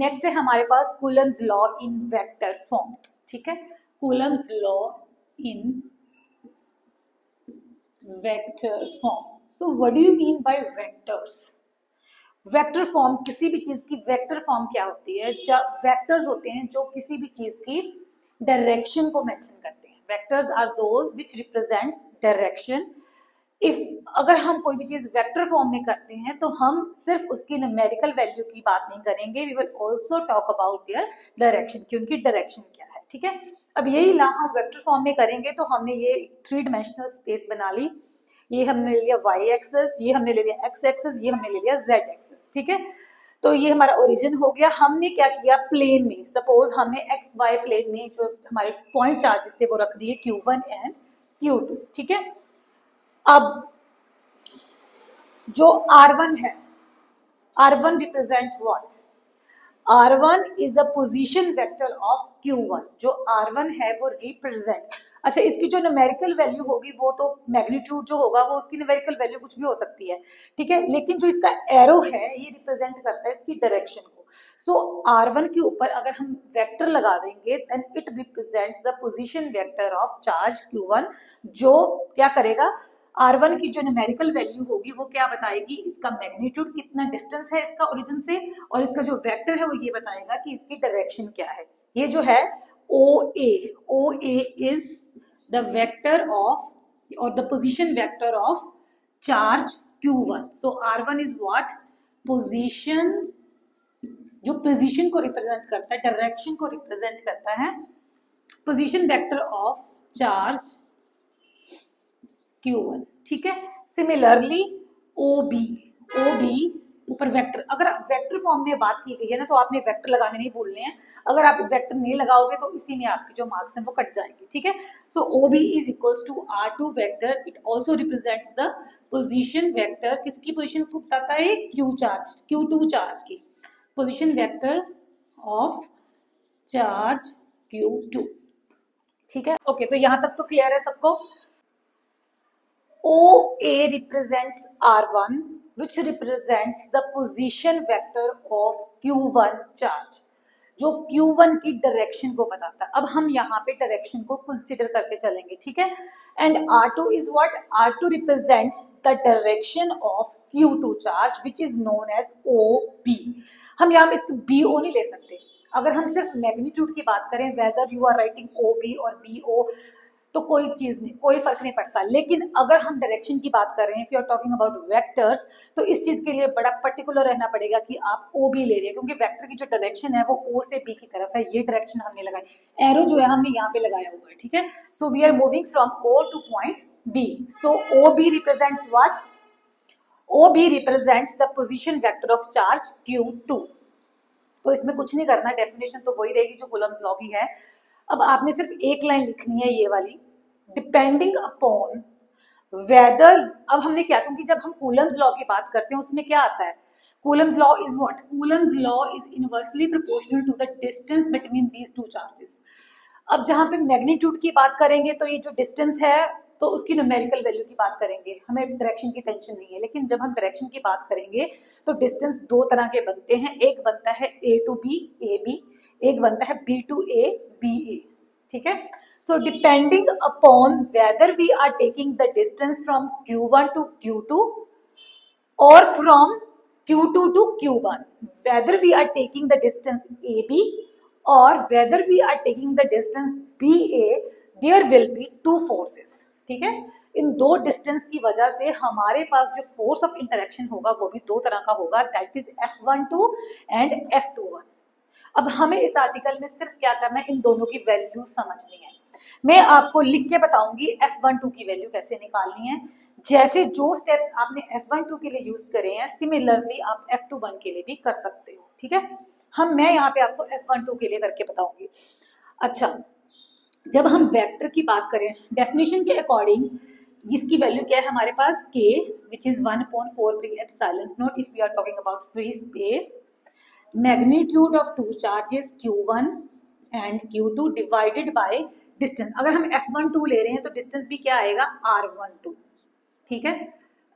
Next है हमारे पास Coulomb's law in vector form, ठीक है, Coulomb's law in vector form. So what do you mean by vectors? Vector form, किसी भी चीज की वेक्टर फॉर्म क्या होती है? जब वेक्टर्स होते हैं जो किसी भी चीज की डायरेक्शन को मेंशन करते हैं। Vectors are those which represents direction. If अगर हम कोई भी चीज वेक्टर फॉर्म में करते हैं तो हम सिर्फ उसकी न्यूमेरिकल वैल्यू की बात नहीं करेंगे, we will also talk about their direction, क्योंकि डायरेक्शन क्या है, ठीक है। अब यही ला हम वेक्टर फॉर्म में करेंगे तो हमने ये 3 डायमेंशनल स्पेस बना ली, ये हमने ले लिया y एक्सेस, ये हमने ले लिया x एक्सेस, ये हमने ले लिया z एक्सेस, ठीक है। तो ये हमारा ओरिजिन हो गया। हमने क्या किया, प्लेन में सपोज हमने एक्स वाई प्लेन में जो हमारे पॉइंट चार्जेस थे वो रख दिए Q1 एंड Q2, ठीक है। अब जो R1 है, R1 represent what? R1 is a position vector of Q1। जो R1 है वो रिप्रेजेंट, अच्छा इसकी जो न्यूमेरिकल वैल्यू होगी वो तो मैग्नीट्यूड जो होगा वो उसकी न्यूमेरिकल वैल्यू कुछ भी हो सकती है, ठीक है, लेकिन जो इसका एरो है ये रिप्रेजेंट करता है इसकी डायरेक्शन को। सो R1 के ऊपर अगर हम वेक्टर लगा देंगे then it represents the position vector of charge Q1, जो क्या करेगा, R1 की जो न्यूमेरिकल वैल्यू होगी वो क्या बताएगी, इसका मैग्नीट्यूड कितना डिस्टेंस है इसका ओरिजिन से, और इसका जो वेक्टर है वो ये बताएगा कि इसकी डायरेक्शन क्या है। ये जो है OA is the vector of or the position vector of charge Q1. So R1 is what? Position, जो पोजीशन को रिप्रेजेंट करता है, डायरेक्शन को रिप्रेजेंट करता है, position vector of charge Q1, ठीक है। सिमिलरली OB ऊपर वेक्टर, अगर वेक्टर फॉर्म में बात की गई है ना तो आपने वेक्टर लगाने नहीं भूलने हैं, अगर आप वेक्टर नहीं लगाओगे तो इसी में आपके जो मार्क्स हैं वो कट जाएंगे, ठीक है। So OB is equals to R2 vector, it also represents the position vector, किसकी पोजीशन को बताता है, Q2 चार्ज की position vector of charge Q2, ठीक है। ओके, तो यहां तक तो क्लियर है सबको। OA represents R1 which represents the position vector of Q1 charge, जो Q1 की डायरेक्शन को बताता है। अब हम यहाँ पे डायरेक्शन को कंसीडर करके चलेंगे, ठीक है। And R2 is what? R2 represents the direction of Q2 charge which is known as OB। हम यहाँ पे इसको BO नहीं ले सकते। अगर हम सिर्फ मैग्नीट्यूड की बात करें, whether you are writing OB और BO, तो कोई चीज नहीं, कोई फर्क नहीं पड़ता। लेकिन अगर हम डायरेक्शन की बात कर रहे हैं, if you are talking about vectors, तो इस चीज के लिए बड़ा पर्टिकुलर रहना पड़ेगा कि आप OB ले रहे हैं, क्योंकि वेक्टर की जो डायरेक्शन है वो O से B की तरफ है। ये डायरेक्शन हमने लगाई, एरो जो है हमने यहाँ पे लगाया हुआ है, ठीक है। So we are moving from O to point B। So OB represents what? OB represents the position vector of charge Q2। तो इसमें कुछ नहीं करना, डेफिनेशन तो वही रहेगी जो कूलम्स लॉ की है। अब आपने सिर्फ एक लाइन लिखनी है, ये वाली, डिपेंडिंग अपॉन वेदर। अब हमने क्या, क्योंकि जब हम कूलम्स लॉ की बात करते हैं उसमें क्या आता है, Coulomb's law is what? Coulomb's law is inversely proportional to the distance between these two charges. अब जहां पे मैग्नीट्यूड की बात करेंगे तो ये जो डिस्टेंस है तो उसकी न्यूमेरिकल वैल्यू की बात करेंगे, हमें डायरेक्शन की टेंशन नहीं है। लेकिन जब हम डायरेक्शन की बात करेंगे तो डिस्टेंस दो तरह के बनते हैं, एक बनता है A to B AB, एक बनता है B to A BA, ठीक है। So depending upon whether we are taking the distance from Q1 to Q2 और फ्रॉम Q2 to Q1, whether we are taking the distance AB or whether we are taking the distance BA, there will be two forces, ठीक है। इन दो distance की वजह से हमारे पास जो फोर्स ऑफ इंटरेक्शन होगा वो भी दो तरह का होगा, that is F12 and F21। अब हमें इस आर्टिकल में सिर्फ क्या करना है, इन दोनों की वैल्यू समझनी है। मैं आपको लिख के बताऊंगी F12 की वैल्यू कैसे निकालनी है। जैसे जो स्टेप्स आपने F12 के लिए यूज करे हैं, सिमिलरली आप F21 के लिए भी कर सकते हो, ठीक है। मैं यहाँ पे आपको F12 के लिए करके बताऊंगी। अच्छा, जब हम वेक्टर की बात करें, डेफिनेशन के अकॉर्डिंग इसकी वैल्यू क्या है हमारे पास, K which is 1/4πε0 if we are talking about free space, magnitude of two charges Q1 and Q2 divided by distance. अगर हम F12 ले रहे हैं तो डिस्टेंस भी क्या आएगा, R12, ठीक है।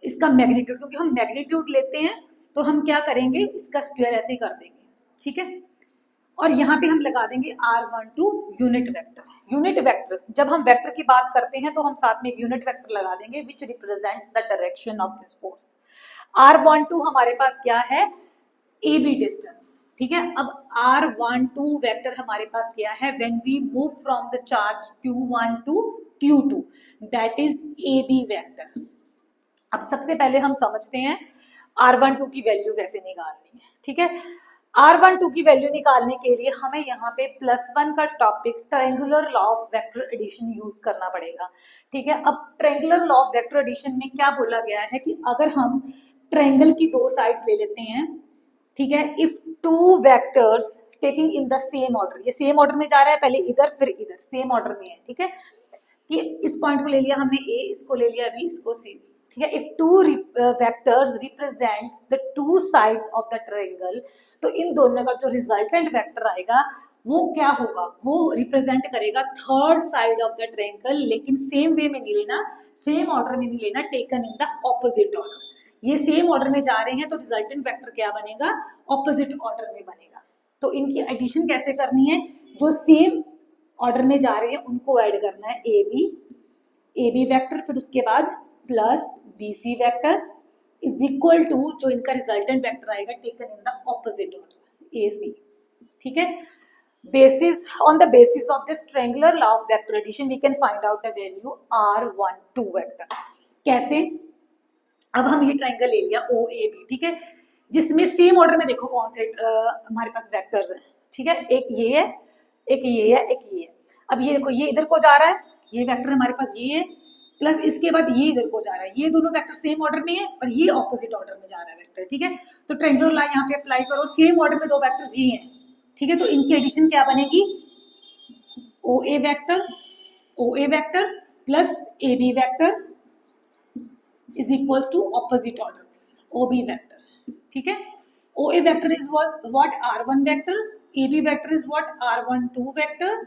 इसका मैग्नीट्यूड, क्योंकि हम मैग्नीट्यूड लेते हैं तो हम क्या करेंगे, इसका स्क्वायर ऐसे ही कर देंगे, ठीक है। और यहाँ पे हम लगा देंगे R12 unit vector. Unit vector, जब हम वेक्टर की बात करते हैं तो हम साथ में एक यूनिट वेक्टर लगा देंगे विच represents the direction of this force. R12 हमारे पास क्या है, ए बी डिस्टेंस, ठीक है। अब R12 वेक्टर हमारे पास क्या है, when we move from the charge Q1 to Q2, that is A B vector. अब सबसे पहले हम समझते हैं R12 की वैल्यू कैसे निकालनी है, ठीक है। R12 की वैल्यू निकालने के लिए हमें यहाँ पे +1 का topic triangular law of vector addition use करना पड़ेगा, ठीक है। अब triangular law of vector addition में क्या बोला गया है कि अगर हम ट्रायंगल की दो साइड्स ले लेते हैं, ठीक है, if two vectors taking in the same order, ये सेम ऑर्डर में जा रहा है, पहले इधर फिर इधर, सेम ऑर्डर में है, ठीक है, कि इस पॉइंट को ले लिया हमने ए, इसको ले लिया बी, इसको सी, ठीक है। If two vectors represents the two sides of the triangle, तो इन दोनों का जो रिजल्टेंट वेक्टर आएगा वो क्या होगा, वो रिप्रेजेंट करेगा third side of the triangle, लेकिन सेम वे में नहीं लेना, सेम ऑर्डर में नहीं लेना, taken in the opposite order. ये सेम ऑर्डर में जा रहे हैं तो रिजल्टेंट वेक्टर क्या बनेगा, ऑपोजिट ऑर्डर में बनेगा। तो इनकी एडिशन कैसे करनी है, जो सेम ऑर्डर में जा रहे हैं उनको ऐड करना है, ए बी वेक्टर, फिर उसके बाद plus B C vector is equal to जो इनका रिजल्टेंट वेक्टर आएगा taken in the opposite order, A C, ठीक है। basis on the basis of this triangular law of vector addition we can find out the value R12 vector. कैसे, अब हम ये triangle ले लिया ओ ए बी, ठीक है, जिसमें सेम ऑर्डर में देखो कौन से हमारे पास वेक्टर्स हैं, ठीक है, एक ये है, एक ये है, एक ये है। अब ये देखो, ये इधर को जा रहा है, ये वेक्टर हमारे पास ये है, प्लस इसके बाद ये इधर को जा रहा है, ये दोनों वेक्टर सेम ऑर्डर में है और ये ऑपोजिट ऑर्डर में जा रहा है वेक्टर, ठीक है। तो ट्रायंगुलर लाइन यहाँ पे अप्लाई करो, सेम ऑर्डर में दो वेक्टर्स ये हैं, ठीक है, तो इनकी एडिशन क्या बनेगी, O A vector plus A B vector is equals to opposite order O B vector, ठीक है। O A vector is what R1 vector, A B vector is what R12 vector,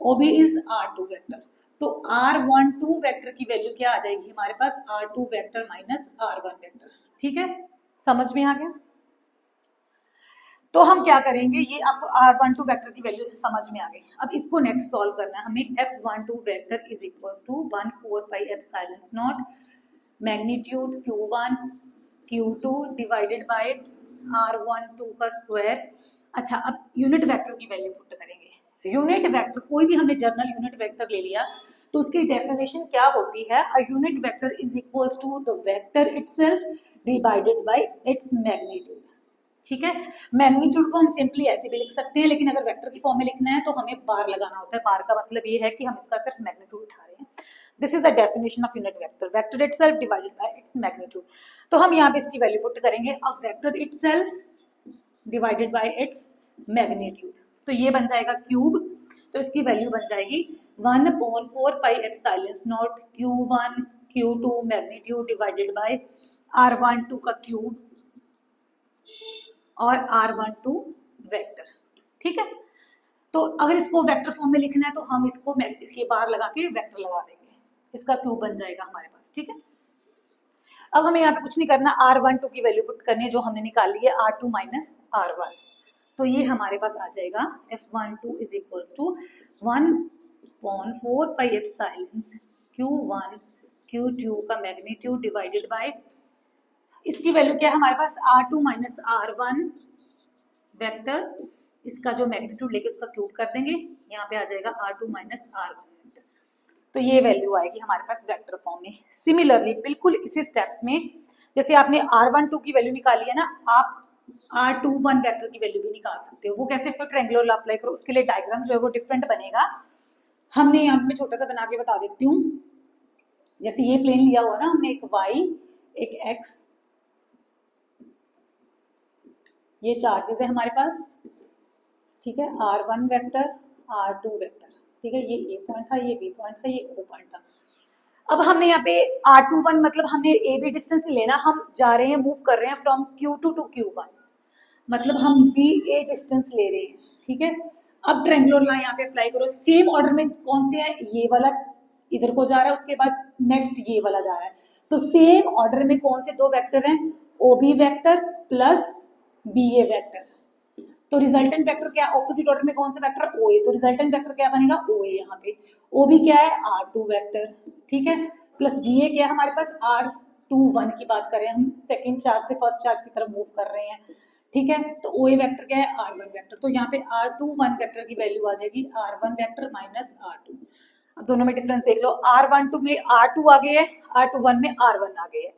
O B is R2 vector. तो R12 vector की value क्या आ जाएगी हमारे पास, R2 vector minus R1 vector, ठीक है, समझ में आ गया। तो हम क्या करेंगे, ये आपको R12 वेक्टर की वैल्यू समझ में आ गई। अब इसको नेक्स्ट सॉल्व करना है हमें। F12 vector is equals to 1/4 pi epsilon naught magnitude Q1 Q2 divided by R12 का स्क्वायर। अच्छा, अब यूनिट वेक्टर की वैल्यू पुट करेंगे। यूनिट वेक्टर, कोई भी हमने जर्नल यूनिट वेक्टर ले लिया तो उसकी डेफिनेशन क्या होती है, a unit vector is equals to the vector itself divided by its magnitude, ठीक है। मैग्नीट्यूड को हम सिंपली ऐसे भी लिख सकते हैं, लेकिन अगर वेक्टर की फॉर्म में लिखना है तो हमें बार लगाना होता है। बार का मतलब ये है कि हम इसका सिर्फ मैग्नीट्यूड उठा रहे हैं। This is the definition of unit vector, vector itself divided by its magnitude. तो हम यहाँ पे इसकी वैल्यू पुट करेंगे, अब vector itself divided by its magnitude, तो ये बन जाएगा क्यूब, तो इसकी वैल्यू बन जाएगी 1/4 pi epsilon not Q1 Q2 magnitude divided by R12 का क्यूब और R12 वेक्टर, ठीक है। तो अगर इसको वेक्टर फॉर्म में लिखना है तो हम इसको ये बार लगा के वेक्टर लगा देंगे, इसका क्यूब बन जाएगा हमारे पास, ठीक है। अब हमें यहाँ पे कुछ नहीं करना, R12 की वैल्यू पुट करनी है जो हमने निकाली है R2 माइनस R1, तो ये हमारे पास आ जाएगा F12 is equals to 1/4 pi epsilon Q1 Q2 का मैग्नीट्यूड डिवाइडेड बाय, इसकी वैल्यू क्या है हमारे पास, R2 माइनस R1 वेक्टर, इसका जो मैग्नीट्यूड लेके उसका क्यूब कर देंगे, यहाँ पे आ जाएगा R2 माइनस R1 वेक्टर। तो ये वैल्यू आएगी हमारे पास वेक्टर फॉर्म में। सिमिलरली बिल्कुल इसी स्टेप्स में जैसे आपने R12 की वैल्यू निकाली है ना, आप R21 वेक्टर की वैल्यू भी निकाल सकते हो। वो कैसे, फिर ट्रायंगुलर लॉ अप्लाई करो, उसके लिए डायग्राम जो है वो डिफरेंट बनेगा। हमने यहाँ पे छोटा सा बना के बता देती हूँ। जैसे ये प्लेन लिया हुआ ना हमने, एक Y एक X, ये चार्जेस है हमारे पास, ठीक है, R1 वेक्टर R2 वेक्टर, ठीक है, ये A पॉइंट था, ये B पॉइंट था, ये O पॉइंट था। अब हमने यहाँ पे R21 मतलब हमने ए बी डिस्टेंस लेना, हम जा रहे हैं, मूव कर रहे हैं फ्रॉम Q2 टू Q1, मतलब हम बी ए डिस्टेंस ले रहे हैं, ठीक है। अब ट्रायंगुलर लाइन यहाँ पे अप्लाई करो, सेम ऑर्डर में कौन से है, ये वाला इधर को जा रहा है, उसके बाद नेक्स्ट ये वाला जा रहा है, तो सेम ऑर्डर में कौन से दो वेक्टर हैं, O B vector plus B A vector. तो रिजल्टेंट वेक्टर क्या है, ऑपोजिट ऑर्डर में कौन सा वेक्टर, ओ ए, तो रिजल्टेंट वेक्टर क्या बनेगा, ओ ए, यहाँ पे ओ भी क्या है, R2 वेक्टर, ठीक है, प्लस बी ए क्या है हमारे पास, R21 की बात करें हम, सेकंड चार्ज से फर्स्ट चार्ज की तरफ मूव कर रहे हैं, ठीक है, तो ओ ए वेक्टर क्या है, R1 वेक्टर, तो यहाँ पे R21 वेक्टर की वैल्यू आ जाएगी R1 वेक्टर माइनस R2। अब दोनों में डिफरेंस देख लो, R12 में R2 आ गए है, R21 में R1 आ गए है,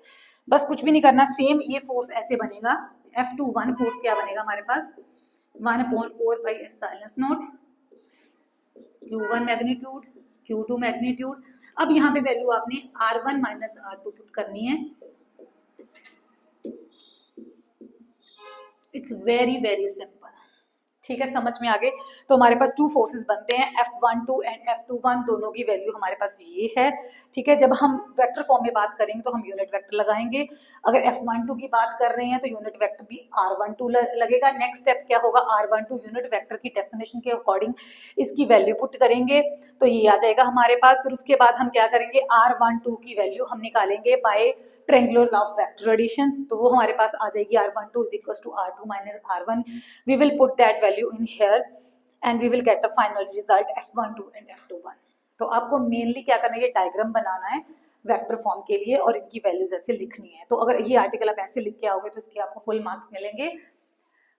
बस कुछ भी नहीं करना, सेम ये फोर्स ऐसे बनेगा, F21 फोर्स क्या बनेगा हमारे पास, 1/4 pi epsilon not Q1 magnitude Q2 magnitude. अब यहाँ पे वैल्यू आपने R1 माइनस R2 पुट करनी है, इट्स वेरी वेरी सिंपल, ठीक है, समझ में आ गए। तो हमारे पास टू फोर्सेस बनते हैं, F12 एंड F21, दोनों की वैल्यू हमारे पास ये है, ठीक है। जब हम वेक्टर फॉर्म में बात करेंगे तो हम यूनिट वेक्टर लगाएंगे, अगर F12 की बात कर रहे हैं तो यूनिट वेक्टर भी R12 लगेगा। नेक्स्ट स्टेप क्या होगा, R12 यूनिट वेक्टर की डेफिनेशन के अकॉर्डिंग इसकी वैल्यू पुट करेंगे तो ये आ जाएगा हमारे पास। फिर उसके बाद हम क्या करेंगे, R12 की वैल्यू हम निकालेंगे by triangular law of vector addition, तो वो हमारे पास आ जाएगी R12 is equals to R2 minus R1. We will put that value in here and we will get the final result F12 and F21. तो आपको mainly क्या करना है, ये डायग्राम बनाना है वेक्टर फॉर्म के लिए और इनकी वैल्यूज ऐसे लिखनी है। तो अगर ये आर्टिकल आप ऐसे लिख के आओगे तो इसके आपको फुल मार्क्स मिलेंगे।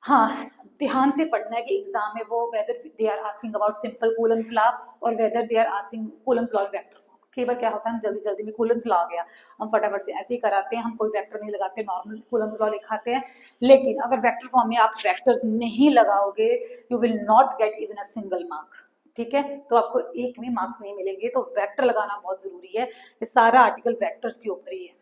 हाँ, ध्यान से पढ़ना है कि एग्जाम में वो whether they are asking about simple Coulomb's law और whether they are asking Coulomb's law vector form. कई बार क्या होता है, हम जल्दी जल्दी में कूलम्स लॉ आ गया, हम फटाफट से ऐसे ही कराते हैं, हम कोई वेक्टर नहीं लगाते, नॉर्मल कूलम्स लॉ लिखाते हैं। लेकिन अगर वेक्टर फॉर्म में आप वेक्टर्स नहीं लगाओगे, you will not get even a single mark, ठीक है, तो आपको एक भी मार्क्स नहीं मिलेंगे। तो वेक्टर लगाना बहुत जरूरी है, ये सारा आर्टिकल वेक्टर्स के ऊपर ही है।